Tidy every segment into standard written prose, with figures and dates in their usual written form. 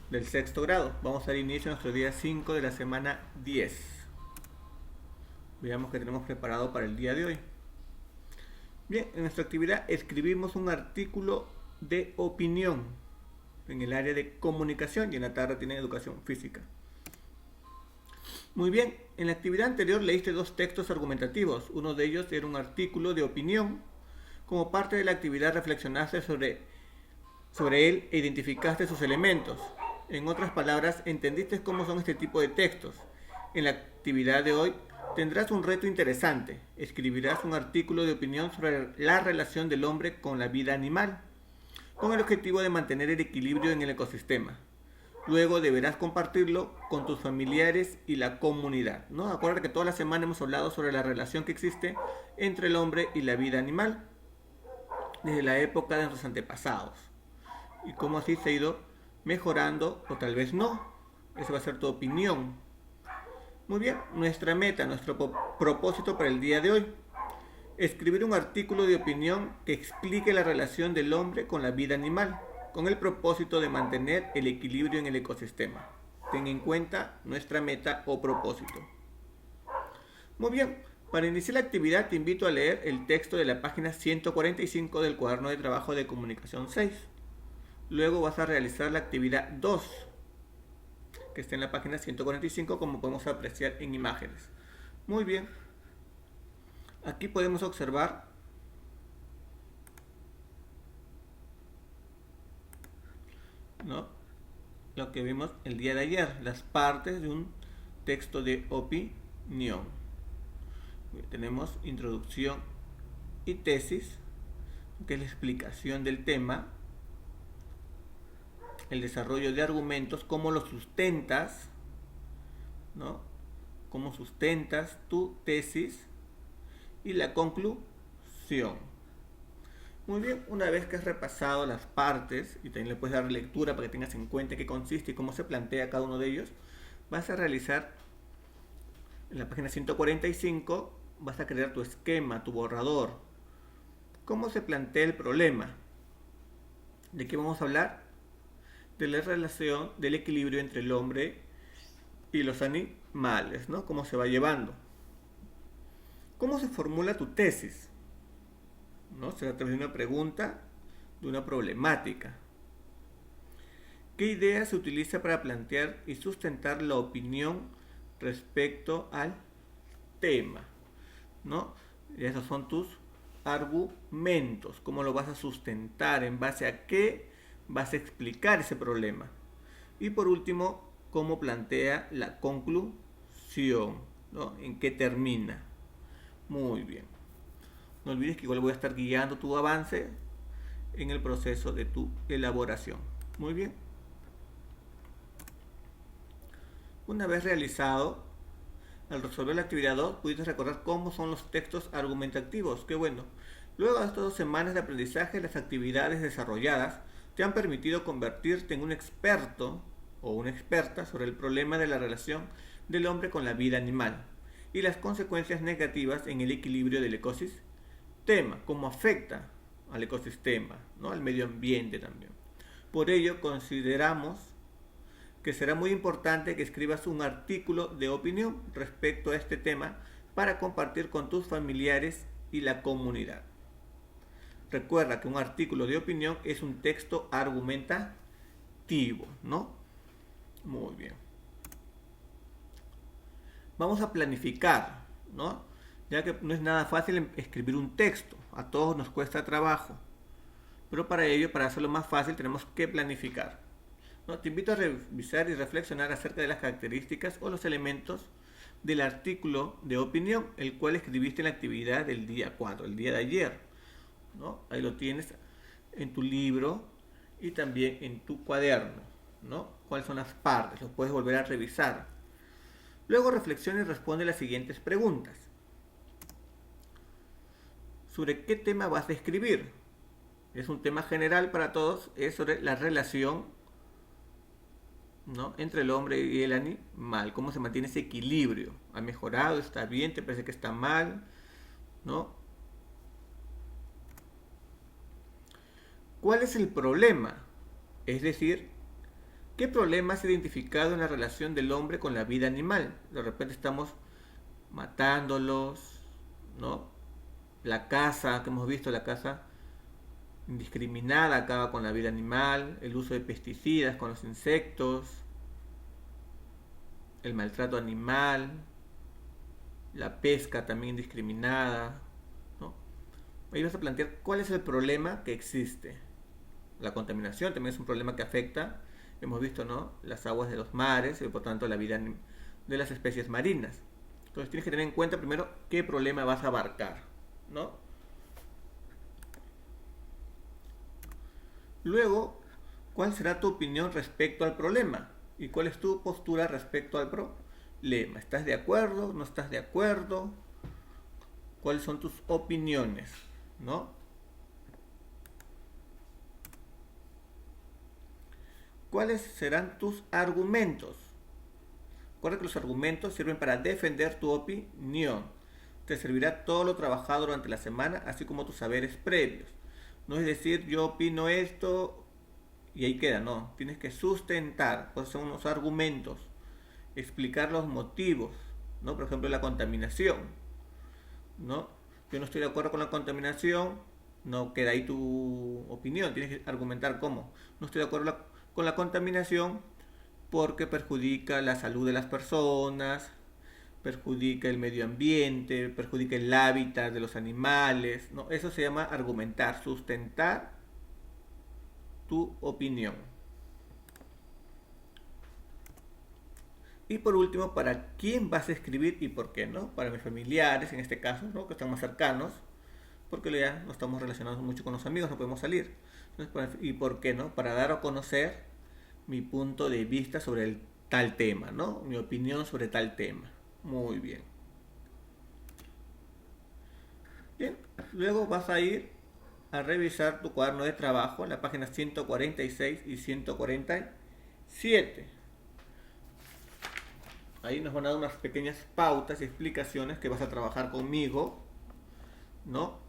del sexto grado. Vamos a dar inicio a nuestro día 5 de la semana 10. Veamos qué tenemos preparado para el día de hoy. Bien, en nuestra actividad escribimos un artículo de opinión en el área de comunicación y en la tarde tiene educación física. Muy bien, en la actividad anterior leíste dos textos argumentativos. Uno de ellos era un artículo de opinión. Como parte de la actividad reflexionaste sobre él e identificaste sus elementos. En otras palabras, entendiste cómo son este tipo de textos. En la actividad de hoy tendrás un reto interesante. Escribirás un artículo de opinión sobre la relación del hombre con la vida animal, con el objetivo de mantener el equilibrio en el ecosistema. Luego deberás compartirlo con tus familiares y la comunidad, ¿no? Acuérdate que toda la semana hemos hablado sobre la relación que existe entre el hombre y la vida animal, desde la época de nuestros antepasados, y cómo así se ha ido mejorando o tal vez no. Esa va a ser tu opinión. Muy bien, nuestra meta, nuestro propósito para el día de hoy. Escribir un artículo de opinión que explique la relación del hombre con la vida animal, con el propósito de mantener el equilibrio en el ecosistema. Ten en cuenta nuestra meta o propósito. Muy bien, para iniciar la actividad te invito a leer el texto de la página 145 del cuaderno de trabajo de comunicación 6. Luego vas a realizar la actividad 2, que está en la página 145, como podemos apreciar en imágenes. Muy bien, aquí podemos observar, ¿no?, lo que vimos el día de ayer, las partes de un texto de opinión. Tenemos introducción y tesis, que es la explicación del tema, el desarrollo de argumentos, cómo los sustentas, ¿no? Cómo sustentas tu tesis y la conclusión. Muy bien, una vez que has repasado las partes y también le puedes dar lectura para que tengas en cuenta qué consiste y cómo se plantea cada uno de ellos, vas a realizar en la página 145, vas a crear tu esquema, tu borrador. ¿Cómo se plantea el problema? ¿De qué vamos a hablar? De la relación del equilibrio entre el hombre y los animales, ¿no? Cómo se va llevando. ¿Cómo se formula tu tesis? ¿No? Se trata de una pregunta, de una problemática. ¿Qué idea se utiliza para plantear y sustentar la opinión respecto al tema? ¿No? Y esos son tus argumentos. ¿Cómo lo vas a sustentar? ¿En base a qué vas a explicar ese problema? Y por último, ¿cómo plantea la conclusión? ¿No? ¿En qué termina? Muy bien. No olvides que igual voy a estar guiando tu avance en el proceso de tu elaboración. Muy bien. Una vez realizado, al resolver la actividad 2, pudiste recordar cómo son los textos argumentativos. Qué bueno. Luego de estas 2 semanas de aprendizaje, las actividades desarrolladas te han permitido convertirte en un experto o una experta sobre el problema de la relación del hombre con la vida animal y las consecuencias negativas en el equilibrio del ecosistema, cómo afecta al ecosistema, ¿no?, al medio ambiente también. Por ello, consideramos que será muy importante que escribas un artículo de opinión respecto a este tema para compartir con tus familiares y la comunidad. Recuerda que un artículo de opinión es un texto argumentativo, ¿no? Muy bien. Vamos a planificar, ¿no? Ya que no es nada fácil escribir un texto, a todos nos cuesta trabajo. Pero para ello, para hacerlo más fácil, tenemos que planificar, ¿no? Te invito a revisar y reflexionar acerca de las características o los elementos del artículo de opinión, el cual escribiste en la actividad del día 4, el día de ayer, ¿no? Ahí lo tienes en tu libro y también en tu cuaderno, ¿no? ¿Cuáles son las partes? Los puedes volver a revisar. Luego reflexiona y responde las siguientes preguntas. ¿Sobre qué tema vas a escribir? Es un tema general para todos, es sobre la relación, ¿no?, entre el hombre y el animal, cómo se mantiene ese equilibrio. ¿Ha mejorado? ¿Está bien? ¿Te parece que está mal? ¿No? ¿Cuál es el problema? Es decir, ¿Qué problema has identificado en la relación del hombre con la vida animal? De repente estamos matándolos, ¿no? La caza, que hemos visto, la caza indiscriminada acaba con la vida animal, el uso de pesticidas con los insectos, el maltrato animal, la pesca también indiscriminada, ¿no? Ahí vas a plantear cuál es el problema que existe. La contaminación también es un problema que afecta, hemos visto, ¿no?, las aguas de los mares y por tanto la vida de las especies marinas. Entonces tienes que tener en cuenta primero qué problema vas a abarcar, ¿no? Luego, ¿cuál será tu opinión respecto al problema? ¿Y cuál es tu postura respecto al problema? ¿Estás de acuerdo? ¿No estás de acuerdo? ¿Cuáles son tus opiniones? ¿No? ¿Cuáles serán tus argumentos? Recuerda que los argumentos sirven para defender tu opinión. Te servirá todo lo trabajado durante la semana, así como tus saberes previos. No es decir, yo opino esto y ahí queda, no. Tienes que sustentar, pues son unos argumentos, explicar los motivos, ¿no? Por ejemplo, la contaminación, ¿no? Yo no estoy de acuerdo con la contaminación, no queda ahí tu opinión, tienes que argumentar cómo. No estoy de acuerdo con la contaminación porque perjudica la salud de las personas, perjudica el medio ambiente, perjudica el hábitat de los animales, ¿no? Eso se llama argumentar, sustentar tu opinión. Y por último, ¿para quién vas a escribir y por qué, no? Para mis familiares, en este caso, ¿no?, que están más cercanos, porque ya no estamos relacionados mucho con los amigos, no podemos salir. Entonces, ¿y por qué, no? Para dar a conocer mi punto de vista sobre el tal tema, ¿no? Mi opinión sobre tal tema. Muy bien. Bien, luego vas a ir a revisar tu cuaderno de trabajo en la página 146 y 147. Ahí nos van a dar unas pequeñas pautas y explicaciones que vas a trabajar conmigo, ¿no?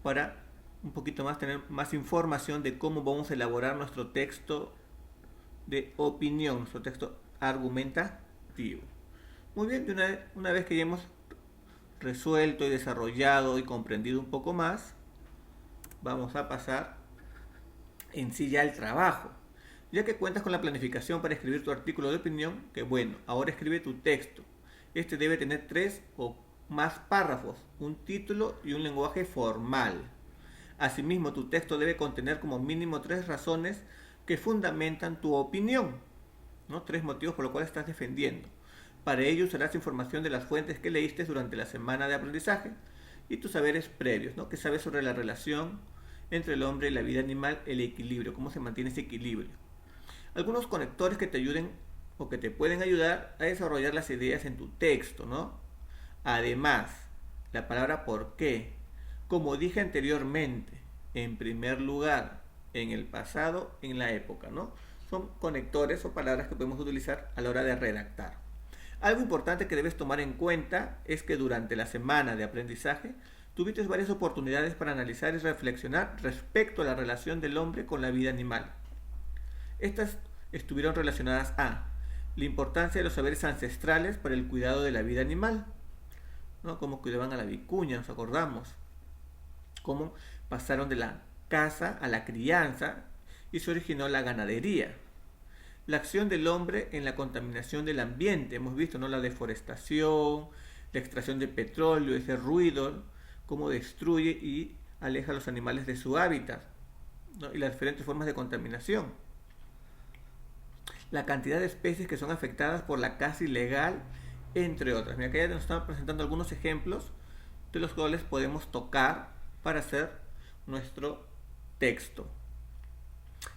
Para un poquito más tener más información de cómo vamos a elaborar nuestro texto de opinión, nuestro texto argumentativo. Muy bien, una vez que ya hemos resuelto y desarrollado y comprendido un poco más, vamos a pasar en sí ya al trabajo. Ya que cuentas con la planificación para escribir tu artículo de opinión, que bueno, ahora escribe tu texto. Este debe tener 3 o más párrafos, un título y un lenguaje formal. Asimismo, tu texto debe contener como mínimo 3 razones que fundamentan tu opinión, ¿no? 3 motivos por los cuales estás defendiendo. Para ello usarás información de las fuentes que leíste durante la semana de aprendizaje y tus saberes previos, ¿no? ¿Qué sabes sobre la relación entre el hombre y la vida animal, el equilibrio? ¿Cómo se mantiene ese equilibrio? Algunos conectores que te ayuden o que te pueden ayudar a desarrollar las ideas en tu texto, ¿no? Además, la palabra por qué, como dije anteriormente, en primer lugar, en el pasado, en la época, ¿no? Son conectores o palabras que podemos utilizar a la hora de redactar. Algo importante que debes tomar en cuenta es que durante la semana de aprendizaje tuviste varias oportunidades para analizar y reflexionar respecto a la relación del hombre con la vida animal. Estas estuvieron relacionadas a la importancia de los saberes ancestrales para el cuidado de la vida animal, ¿no? Cómo cuidaban a la vicuña, nos acordamos. Cómo pasaron de la caza a la crianza y se originó la ganadería. La acción del hombre en la contaminación del ambiente, hemos visto, ¿no?, la deforestación, la extracción de petróleo, ese ruido, cómo destruye y aleja a los animales de su hábitat, ¿no?, y las diferentes formas de contaminación. La cantidad de especies que son afectadas por la caza ilegal, entre otras. Mira, acá ya nos están presentando algunos ejemplos de los cuales podemos tocar para hacer nuestro texto.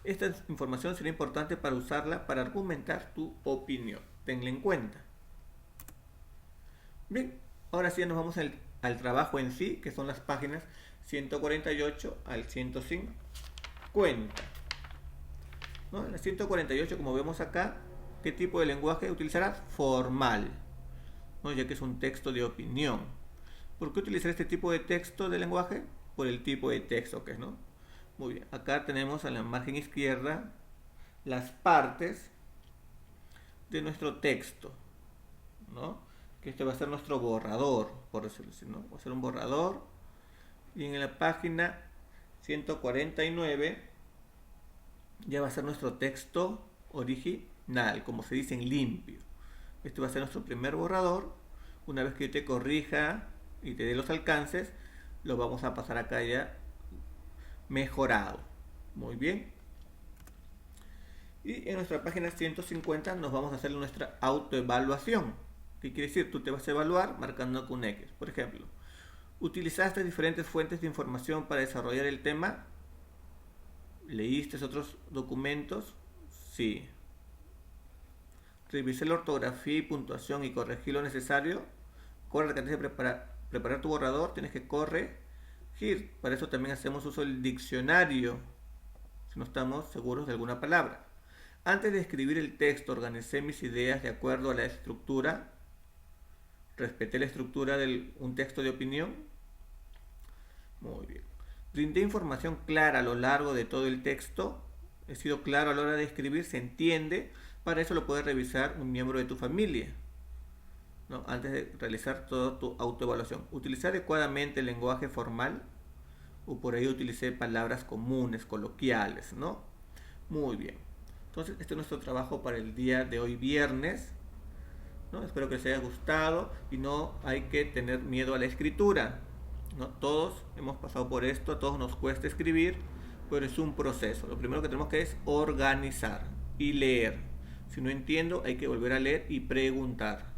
Esta información será importante para usarla para argumentar tu opinión. Tenla en cuenta. Bien, ahora sí nos vamos al trabajo en sí, que son las páginas 148 al 150. ¿No? En la 148, como vemos acá, ¿qué tipo de lenguaje utilizarás? Formal, ¿no?, ya que es un texto de opinión. ¿Por qué utilizar este tipo de texto de lenguaje? Por el tipo de texto que es, ¿no? Muy bien, acá tenemos a la margen izquierda las partes de nuestro texto, ¿no? Que este va a ser nuestro borrador, por decirlo así, ¿no? Va a ser un borrador, y en la página 149 ya va a ser nuestro texto original, como se dice en limpio. Este va a ser nuestro primer borrador. Una vez que yo te corrija y te dé los alcances, lo vamos a pasar acá ya mejorado. Muy bien. Y en nuestra página 150 nos vamos a hacer nuestra autoevaluación. ¿Qué quiere decir? Tú te vas a evaluar marcando con X. Por ejemplo, ¿utilizaste diferentes fuentes de información para desarrollar el tema? ¿Leíste otros documentos? Sí. ¿Revisé la ortografía y puntuación y corregí lo necesario? Recuerda que antes de preparar tu borrador tienes que corregir. Para eso también hacemos uso del diccionario, si no estamos seguros de alguna palabra. Antes de escribir el texto, organicé mis ideas de acuerdo a la estructura. Respeté la estructura de un texto de opinión. Muy bien. Brindé información clara a lo largo de todo el texto. He sido claro a la hora de escribir, se entiende. Para eso lo puede revisar un miembro de tu familia, ¿no? Antes de realizar toda tu autoevaluación. ¿Utilicé adecuadamente el lenguaje formal? O por ahí utilicé palabras comunes, coloquiales, ¿no? Muy bien. Entonces, este es nuestro trabajo para el día de hoy, viernes, ¿no? Espero que les haya gustado y no hay que tener miedo a la escritura, ¿no? Todos hemos pasado por esto, a todos nos cuesta escribir, pero es un proceso. Lo primero que tenemos que es organizar y leer. Si no entiendo, hay que volver a leer y preguntar.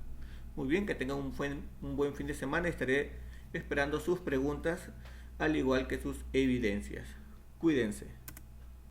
Muy bien, que tengan un buen fin de semana. Estaré esperando sus preguntas, al igual que sus evidencias. Cuídense.